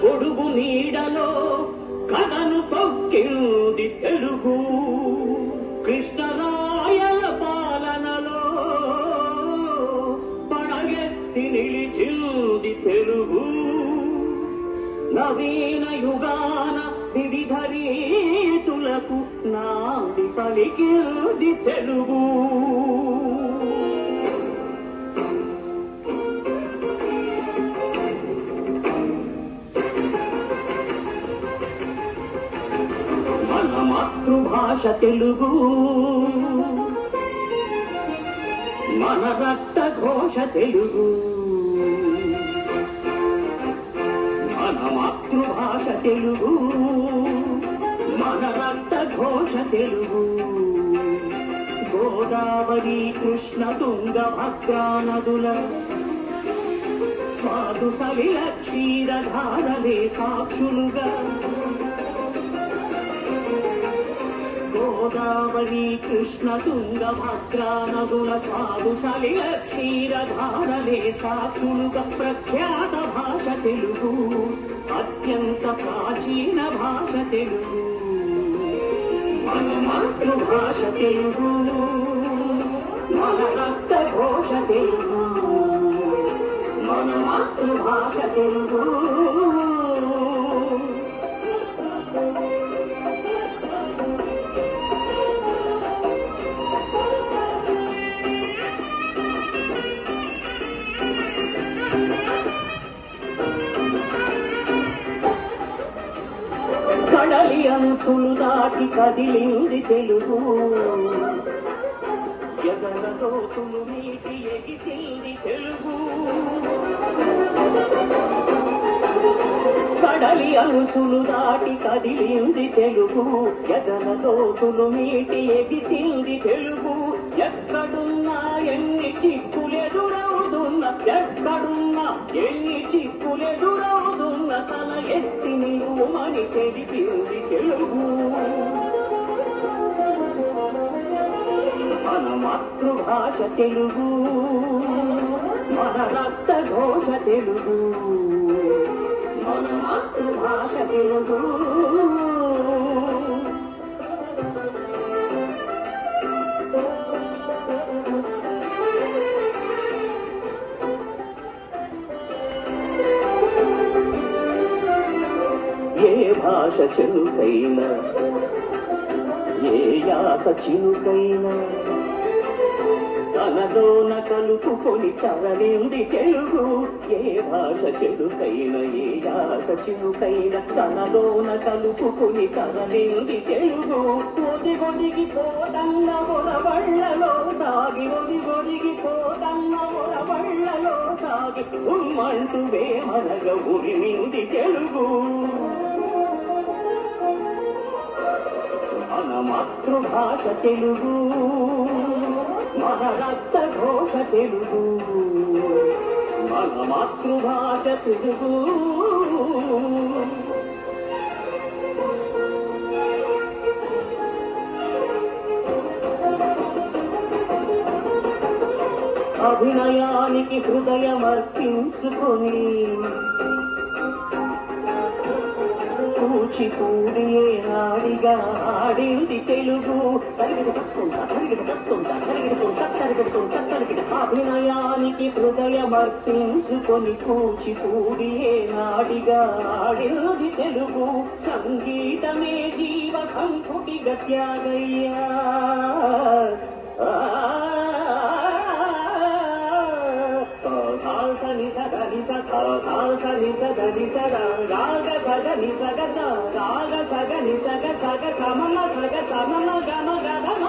గొడుగు నీడలో కథను తొక్కింది తెలుగు. కృష్ణరాయల పాలనలో పడగెత్తి నిలిచింది తెలుగు. నవీన యుగాన వివిధ రీతులకు నాంది పలికింది తెలుగు. మన మాతృభాష తెలుగు, మన రక్త ఘోష తెలుగు. మన మాతృభాష తెలుగు, మన రక్త ఘోష తెలుగు. గోదావరి కృష్ణ తుంగ భద్రా నదుల స్వాదు సలిల క్షీరధారలే సాక్షులుగా. గోదావరి కృష్ణ తుంగ భద్రా నదుల స్వాదు సలిల క్షీరధారలే సాక్షులుగా. ప్రఖ్యాత భాష తెలుగు, అత్యంత ప్రాచీన భాష తెలుగు. మన మాతృభాష తెలుగు, మన రక్త ఘోష తెలుగు. మన మాతృభాష తెలుగు. కడలి అంచులు దాటి కదిలింది తెలుగు. ఎగల లోతులు నీటి ఎగిసింది తెలుగు. కడలి అంచులు దాటి కదిలింది తెలుగు. ఎగల లోతులు నీటి ఎగిసింది తెలుగు. ఎక్కడున్నా ఎన్ని చిక్కులెదురవుతున్న, ఎక్కడున్నా ఎన్ని చిక్కులెదురవుతున్న తల ఎత్తి నిలువమని తెలిపింది తెలుగు. మన మాతృభాష తెలుగు, మన రక్త ఘోష తెలుగు. మన మాతృభాష తెలుగు. ఏ భాష చెలుకైనా, ఏ యాస చినుకైనా తనలోన కలుపుకొని తరలింది తెలుగు. ఏ భాష చెలుకైనా, ఏ యాస చినుకైనా తనలోన కలుపుకొని తరలింది తెలుగు. ఒదిగొదిగి పోతన్న ఒరవళ్ళలో సాగి, ఒదిగొదిగి పోతన్న ఒరవళ్ళలో సాగి ఉమ్మంటూ వేమనగ ఉరిమింది తెలుగు. మన మాతృభాష తెలుగు, మన రక్త ఘోష తెలుగు. మన మాతృభాష తెలుగు. అభినయానికి హృదయమర్పించుకొని కూచిపూడియే నాడిగా ఆడింది తెలుగు. అభినయానికి హృదయమర్పించుకొని కూచిపూడియే నాడిగా ఆడింది తెలుగు. సంగీతమే జీవ సంపుటి గత్యాగయ్యా. సని సగని సని సగని సగ రాగ సగని సగ రాగ సగని సగ సగ సమమ సగ సమమ గమ గమ గమ